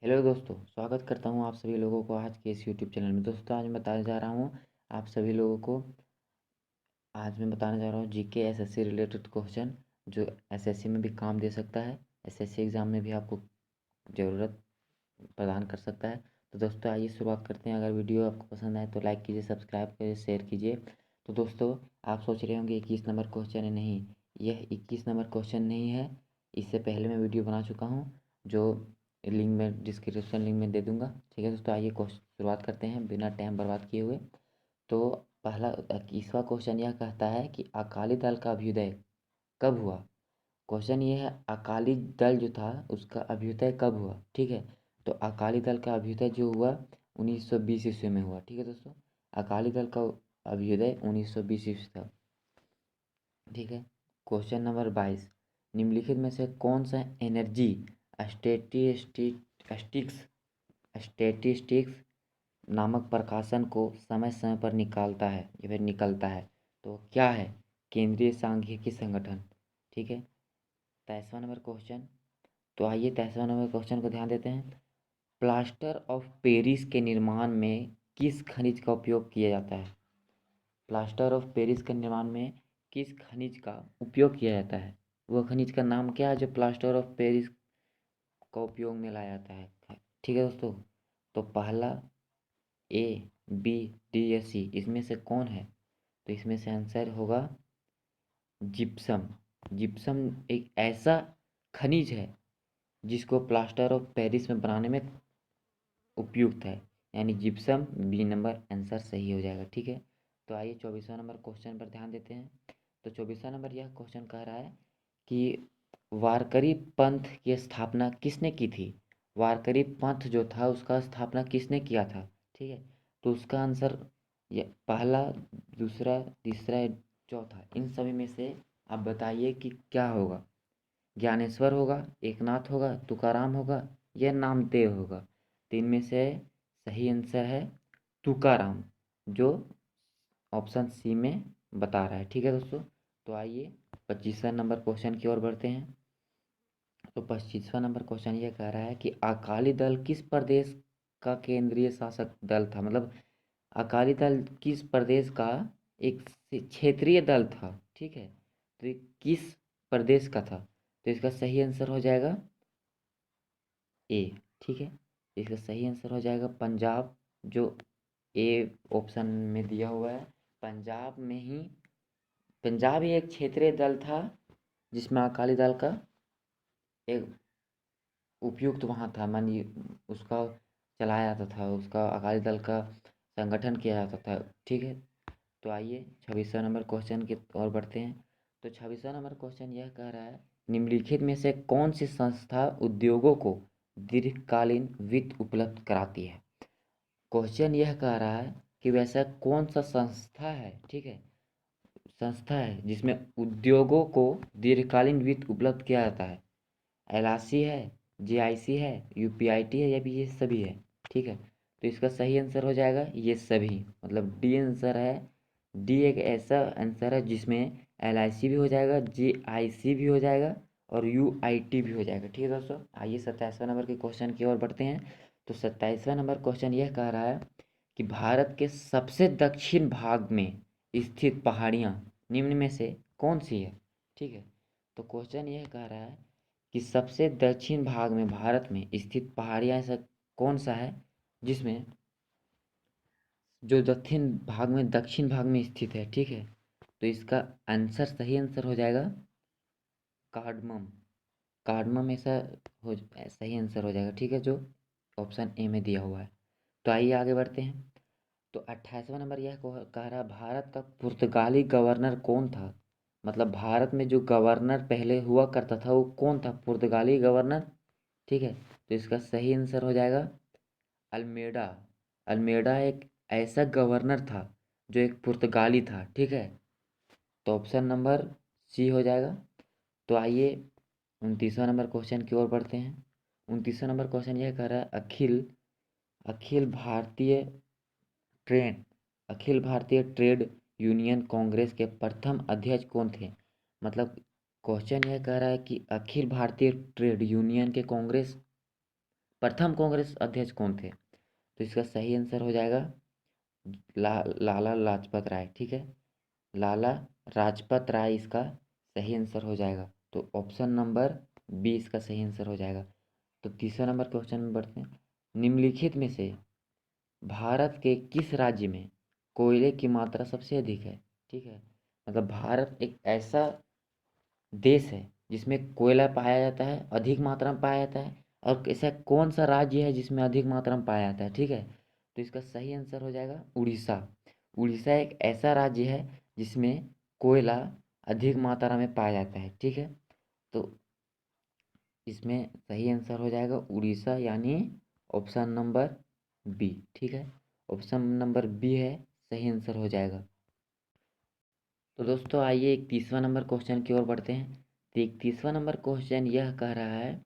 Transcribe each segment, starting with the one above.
Hello दोस्तों, स्वागत करता हूं आप सभी लोगों को आज के इस यूट्यूब चैनल में। दोस्तों आज मैं बताने जा रहा हूं आप सभी लोगों को आज मैं बताने जा रहा हूं जीके एसएससी रिलेटेड क्वेश्चन जो एसएससी में भी काम दे सकता है, एसएससी एग्ज़ाम में भी आपको ज़रूरत प्रदान कर सकता है। तो दोस्तों आइए शुरुआत करते हैं। अगर वीडियो आपको पसंद आए तो लाइक कीजिए, सब्सक्राइब कीजिए, शेयर कीजिए। तो दोस्तों आप सोच रहे होंगे 21 नंबर क्वेश्चन है। नहीं, यह 21 नंबर क्वेश्चन नहीं है। इससे पहले मैं वीडियो बना चुका हूँ जो लिंक में डिस्क्रिप्शन लिंक में दे दूँगा। ठीक है दोस्तों, आइए शुरुआत करते हैं बिना टाइम बर्बाद किए हुए। तो पहला 21वां क्वेश्चन यह कहता है कि अकाली दल का अभ्युदय कब हुआ। क्वेश्चन ये है अकाली दल जो था उसका अभ्युदय कब हुआ। ठीक है, तो अकाली दल का अभ्युदय जो हुआ 1920 ईस्वी में हुआ। ठीक है दोस्तों, अकाली दल का अभ्युदय 1920 ईस्वी था। ठीक है, क्वेश्चन नंबर 22, निम्नलिखित में से कौन सा एनर्जी स्टैटिस्टिक्स स्टैटिस्टिक्स नामक प्रकाशन को समय समय पर निकालता है या फिर निकलता है। तो क्या है? केंद्रीय सांख्यिकी संगठन। ठीक है, 23वां नंबर क्वेश्चन। तो आइए 23वां नंबर क्वेश्चन को ध्यान देते हैं। प्लास्टर ऑफ पेरिस के निर्माण में किस खनिज का उपयोग किया जाता है। प्लास्टर ऑफ पेरिस के निर्माण में किस खनिज का उपयोग किया जाता है? वह खनिज का नाम क्या है जो प्लास्टर ऑफ पेरिस का उपयोग में लाया जाता है? ठीक है दोस्तों, तो पहला ए, बी, डी या सी इसमें से कौन है? तो इसमें से आंसर होगा जिप्सम। जिप्सम एक ऐसा खनिज है जिसको प्लास्टर ऑफ पेरिस में बनाने में उपयुक्त है, यानी जिप्सम। बी नंबर आंसर सही हो जाएगा। ठीक है, तो आइए 24वां नंबर क्वेश्चन पर ध्यान देते हैं। तो 24वां नंबर यह क्वेश्चन कह रहा है कि वारकरी पंथ की स्थापना किसने की थी। वारकरी पंथ जो था उसका स्थापना किसने किया था? ठीक है, तो उसका आंसर ये पहला, दूसरा, तीसरा, चौथा, इन सभी में से आप बताइए कि क्या होगा। ज्ञानेश्वर होगा, एकनाथ होगा, तुकाराम होगा या नामदेव होगा। तीन में से सही आंसर है तुकाराम, जो ऑप्शन सी में बता रहा है। ठीक है दोस्तों, तो आइए 25वां नंबर क्वेश्चन की ओर बढ़ते हैं। तो 25वां नंबर क्वेश्चन ये कह रहा है कि अकाली दल किस प्रदेश का केंद्रीय शासक दल था। मतलब अकाली दल किस प्रदेश का एक क्षेत्रीय दल था। ठीक है, तो ये किस प्रदेश का था? तो इसका सही आंसर हो जाएगा ए। ठीक है, इसका सही आंसर हो जाएगा पंजाब, जो ए ऑप्शन में दिया हुआ है। पंजाब में ही पंजाब ही एक क्षेत्रीय दल था जिसमें अकाली दल का एक उपयुक्त वहाँ था, मानिए उसका चलाया जाता था, उसका अकाली दल का संगठन किया जाता था। ठीक है, तो आइए 26वां नंबर क्वेश्चन की ओर बढ़ते हैं। तो 26वां नंबर क्वेश्चन यह कह रहा है निम्नलिखित में से कौन सी संस्था उद्योगों को दीर्घकालीन वित्त उपलब्ध कराती है। क्वेश्चन यह कह रहा है कि वैसा कौन सा संस्था है। ठीक है, संस्था है जिसमें उद्योगों को दीर्घकालीन वित्त उपलब्ध किया जाता है। एलआईसी है, जेआईसी है, यूपीआईटी है या भी ये सभी है। ठीक है, तो इसका सही आंसर हो जाएगा ये सभी, मतलब डी आंसर है। डी एक ऐसा आंसर है जिसमें एलआईसी भी हो जाएगा, जेआईसी भी हो जाएगा और यूआईटी भी हो जाएगा। ठीक है दोस्तों, आइए 27वां नंबर के क्वेश्चन की ओर बढ़ते हैं। तो 27वां नंबर क्वेश्चन यह कह रहा है कि भारत के सबसे दक्षिण भाग में स्थित पहाड़ियाँ निम्न में से कौन सी है। ठीक है, तो क्वेश्चन यह कह रहा है कि सबसे दक्षिण भाग में भारत में स्थित पहाड़ियाँ ऐसा कौन सा है जिसमें जो दक्षिण भाग में स्थित है। ठीक है, तो इसका आंसर सही आंसर हो जाएगा कार्डमम। कार्डमम ऐसा हो सही आंसर हो जाएगा। ठीक है, जो ऑप्शन ए में दिया हुआ है। तो आइए आगे बढ़ते हैं। तो 28वां नंबर यह कह रहा है भारत का पुर्तगाली गवर्नर कौन था। मतलब भारत में जो गवर्नर पहले हुआ करता था वो कौन था? पुर्तगाली गवर्नर। ठीक है, तो इसका सही आंसर हो जाएगा अल्मेडा। अल्मेडा एक ऐसा गवर्नर था जो एक पुर्तगाली था। ठीक है, तो ऑप्शन नंबर सी हो जाएगा। तो आइए 29वां नंबर क्वेश्चन की ओर बढ़ते हैं। 29वां नंबर क्वेश्चन यह कह रहा है Akhil Bharatiya trade Akhil Bharatiya trade union Congress के प्रथम अध्यक्ष कौन थे। मतलब क्वेश्चन यह कह रहा है कि अखिल भारतीय ट्रेड यूनियन के कांग्रेस प्रथम कांग्रेस अध्यक्ष कौन थे? तो इसका सही आंसर हो जाएगा लाला लाजपत राय। ठीक है, लाला लाजपत राय इसका सही आंसर हो जाएगा। तो ऑप्शन नंबर बी इसका सही आंसर हो जाएगा। तो तीसरा नंबर क्वेश्चन में बढ़ते हैं। निम्नलिखित में से भारत के किस राज्य में कोयले की मात्रा सबसे अधिक है? ठीक है, मतलब भारत एक ऐसा देश है जिसमें कोयला पाया जाता है, अधिक मात्रा में पाया जाता है, और ऐसा कौन सा राज्य है जिसमें अधिक मात्रा में पाया जाता है? ठीक है, तो इसका सही आंसर हो जाएगा उड़ीसा। उड़ीसा एक ऐसा राज्य है जिसमें कोयला अधिक मात्रा में पाया जाता है। ठीक है, तो इसमें सही आंसर हो जाएगा उड़ीसा, यानी ऑप्शन नंबर बी। ठीक है, ऑप्शन नंबर बी है, सही आंसर हो जाएगा। तो दोस्तों आइए एक तीसरा नंबर क्वेश्चन की ओर बढ़ते हैं। तो एक तीसरा नंबर क्वेश्चन यह कह रहा है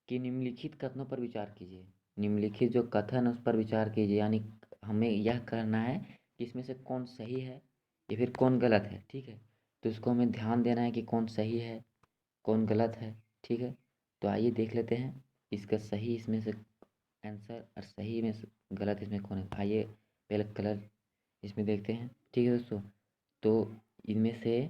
कि निम्नलिखित कथनों पर विचार कीजिए। निम्नलिखित जो कथन उस पर विचार कीजिए, यानी हमें यह करना है कि इसमें से कौन सही है या फिर कौन गलत है। ठीक है, तो इसको हमें ध्यान देना है कि कौन सही है कौन गलत है। ठीक है, तो आइए देख लेते हैं इसका सही इसमें से आंसर और सही में से गलत इसमें कौन है। आइए पहले कलर इसमें देखते हैं। ठीक है दोस्तों, तो इनमें से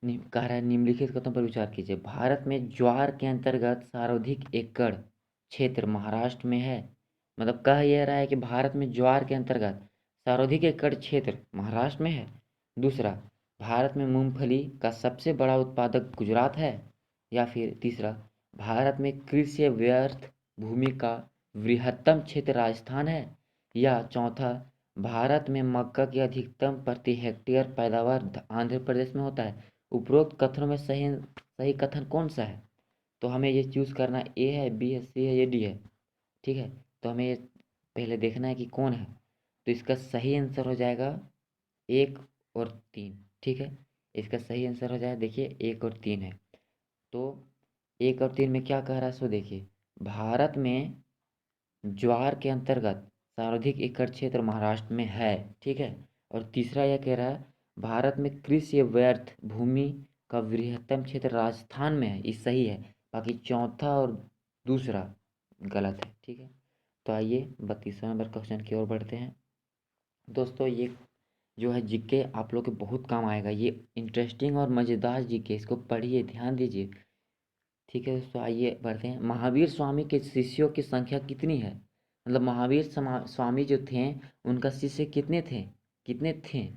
कह रहा है निम्नलिखित कथनों पर विचार कीजिए। भारत में ज्वार के अंतर्गत सर्वाधिक एकड़ क्षेत्र महाराष्ट्र में है। मतलब कह यह रहा है कि भारत में ज्वार के अंतर्गत सर्वाधिक एकड़ क्षेत्र महाराष्ट्र में है। दूसरा, भारत में मूंगफली का सबसे बड़ा उत्पादक गुजरात है। या फिर तीसरा, भारत में कृषि व्यर्थ भूमि का बृहत्तम क्षेत्र राजस्थान है। या चौथा, भारत में मक्का की अधिकतम प्रति हेक्टेयर पैदावार आंध्र प्रदेश में होता है। उपरोक्त कथनों में सही सही कथन कौन सा है? तो हमें ये चूज़ करना, ए है, बी है, सी है, या डी है। ठीक है, तो हमें ये पहले देखना है कि कौन है। तो इसका सही आंसर हो जाएगा 1 और 3। ठीक है, इसका सही आंसर हो जाएगा, देखिए 1 और 3 है। तो 1 और 3 में क्या कह रहा है सो देखिए, भारत में ज्वार के अंतर्गत सर्वाधिक एकड़ क्षेत्र महाराष्ट्र में है। ठीक है, और तीसरा यह कह रहा है भारत में कृषि व्यर्थ भूमि का बृहत्तम क्षेत्र राजस्थान में है, ये सही है। बाकी चौथा और दूसरा गलत है। ठीक है, तो आइए 32वां नंबर क्वेश्चन की ओर बढ़ते हैं। दोस्तों ये जो है जीके आप लोग के बहुत काम आएगा, ये इंटरेस्टिंग और मज़ेदार जीके, इसको पढ़िए, ध्यान दीजिए। ठीक है दोस्तों, आइए बढ़ते हैं। महावीर स्वामी के शिष्यों की संख्या कितनी है? मतलब महावीर स्वामी जो थे उनका शिष्य कितने थे?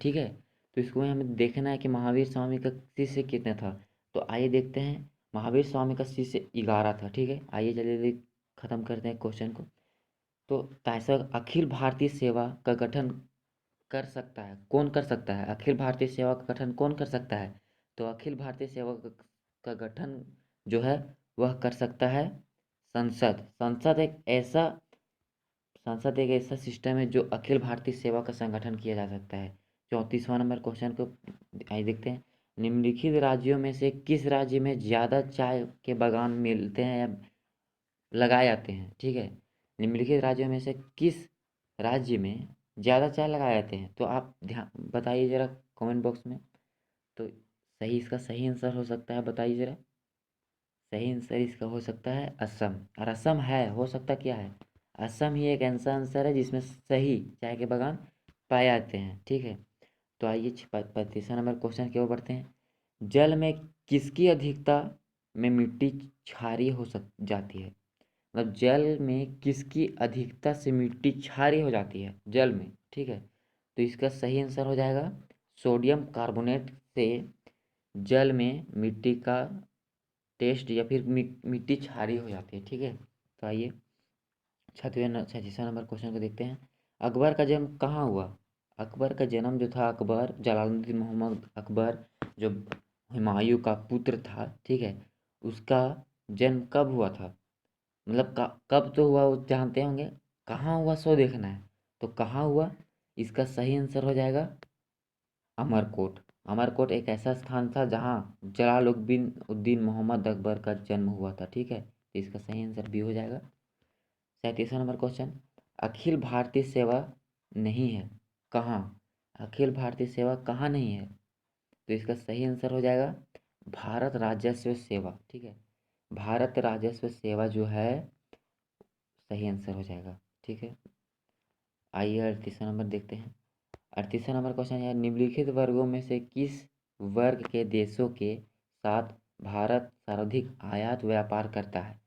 ठीक है, तो इसको हमें देखना है कि महावीर स्वामी का शिष्य कितने था। तो आइए देखते हैं। महावीर स्वामी का शिष्य 11 था। ठीक है, आइए जल्दी जल्दी खत्म करते हैं क्वेश्चन को। तो कैसा अखिल भारतीय सेवा का गठन कर सकता है, कौन कर सकता है? अखिल भारतीय सेवा का गठन कौन कर सकता है? तो अखिल भारतीय सेवा का गठन जो है वह कर सकता है संसद। संसद एक ऐसा सिस्टम है जो अखिल भारतीय सेवा का संगठन किया जा सकता है। 34वां नंबर क्वेश्चन को आइए देखते हैं। निम्नलिखित राज्यों में से किस राज्य में ज़्यादा चाय के बागान मिलते हैं या लगाए जाते हैं? ठीक है, निम्नलिखित राज्यों में से किस राज्य में ज़्यादा चाय लगाए जाते हैं? तो आप ध्यान बताइए ज़रा कमेंट बॉक्स में। तो सही इसका सही आंसर हो सकता है, बताइए ज़रा। सही आंसर इसका हो सकता है असम। और असम है, हो सकता क्या है? असम ही एक ऐसा आंसर है जिसमें सही चाय के बागान पाए जाते हैं। ठीक है, तो आइए 35वां नंबर क्वेश्चन की ओर बढ़ते हैं। जल में किसकी अधिकता में मिट्टी क्षारीय हो सक जाती है? मतलब जल में किसकी अधिकता से मिट्टी क्षारीय हो जाती है जल में? ठीक है, तो इसका सही आंसर हो जाएगा सोडियम कार्बोनेट से जल में मिट्टी का टेस्ट या फिर मिट्टी क्षारीय हो जाती है। ठीक है, तो आइए 36वां नंबर क्वेश्चन को देखते हैं। अकबर का जन्म कहाँ हुआ? अकबर का जन्म जो था, अकबर जलालुद्दीन मोहम्मद अकबर जो हुमायूं का पुत्र था, ठीक है, उसका जन्म कब हुआ था? मतलब कब तो हुआ वो जानते होंगे, कहाँ हुआ सो देखना है। तो कहाँ हुआ, इसका सही आंसर हो जाएगा अमरकोट। अमरकोट एक ऐसा स्थान था जहाँ जलालुद्दीन उद्दीन मोहम्मद अकबर का जन्म हुआ था। ठीक है, तो इसका सही आंसर भी हो जाएगा। 37वां नंबर क्वेश्चन। अखिल भारतीय सेवा नहीं है कहाँ? अखिल भारतीय सेवा कहाँ नहीं है? तो इसका सही आंसर हो जाएगा भारत राजस्व सेवा। ठीक है, भारत राजस्व सेवा जो है सही आंसर हो जाएगा। ठीक है, आइए 38वां नंबर देखते हैं। 38वां नंबर क्वेश्चन है, निम्नलिखित वर्गों में से किस वर्ग के देशों के साथ भारत सर्वाधिक आयात व्यापार करता है?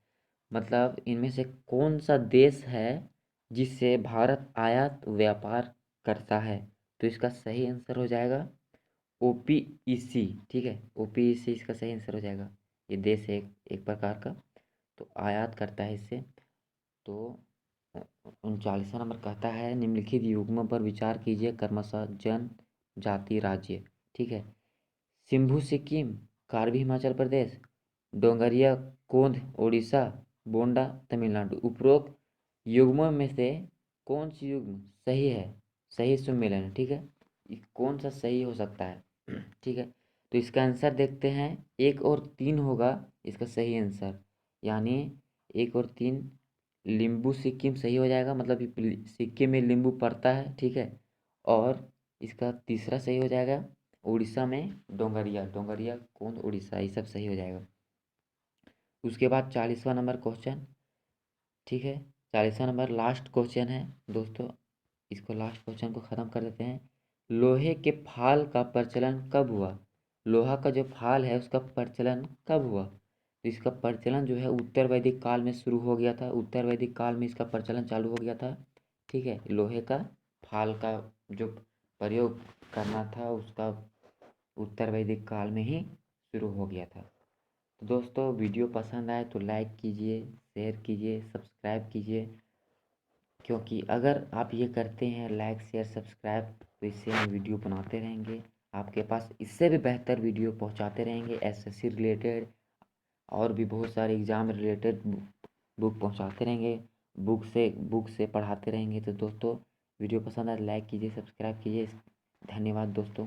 मतलब इनमें से कौन सा देश है जिससे भारत आयात व्यापार करता है? तो इसका सही आंसर हो जाएगा ओपीईसी। ठीक है, ओपीईसी इसका सही आंसर हो जाएगा। ये देश है एक प्रकार का, तो आयात करता है इससे। तो 39वां नंबर कहता है, निम्नलिखित युग्मों पर विचार कीजिए क्रमशः जन जाति राज्य। ठीक है, सिम्भू सिक्किम, कार्बी हिमाचल प्रदेश, डोंगरिया कोंध उड़ीसा, बोंडा तमिलनाडु। उपरोक्त युग्मों में से कौन सी युग्म सही है, सही सम्मेलन है? ठीक है, कौन सा सही हो सकता है? ठीक है, तो इसका आंसर देखते हैं। 1 और 3 होगा इसका सही आंसर, यानी 1 और 3 लिम्बू सिक्किम सही हो जाएगा, मतलब सिक्किम में लिम्बू पड़ता है। ठीक है, और इसका तीसरा सही हो जाएगा उड़ीसा में डोंगरिया, डोंगरिया कौन उड़ीसा, ये सब सही हो जाएगा। उसके बाद 40वां नंबर क्वेश्चन। ठीक है, 40वां नंबर लास्ट क्वेश्चन है दोस्तों, इसको लास्ट क्वेश्चन को ख़त्म कर देते हैं। लोहे के फाल का प्रचलन कब हुआ? लोहा का जो फाल है उसका प्रचलन कब हुआ? तो इसका प्रचलन जो है उत्तर वैदिक काल में शुरू हो गया था। उत्तर वैदिक काल में इसका प्रचलन चालू हो गया था। ठीक है, लोहे का फाल का जो प्रयोग करना था उसका उत्तर वैदिक काल में ही शुरू हो गया था। तो दोस्तों वीडियो पसंद आए तो लाइक कीजिए, शेयर कीजिए, सब्सक्राइब कीजिए, क्योंकि अगर आप ये करते हैं लाइक शेयर सब्सक्राइब, तो इससे हम वीडियो बनाते रहेंगे, आपके पास इससे भी बेहतर वीडियो पहुंचाते रहेंगे, एसएससी रिलेटेड और भी बहुत सारे एग्ज़ाम रिलेटेड बुक पहुंचाते रहेंगे, बुक से पढ़ाते रहेंगे। तो दोस्तों वीडियो पसंद आए लाइक कीजिए, सब्सक्राइब कीजिए। धन्यवाद दोस्तों।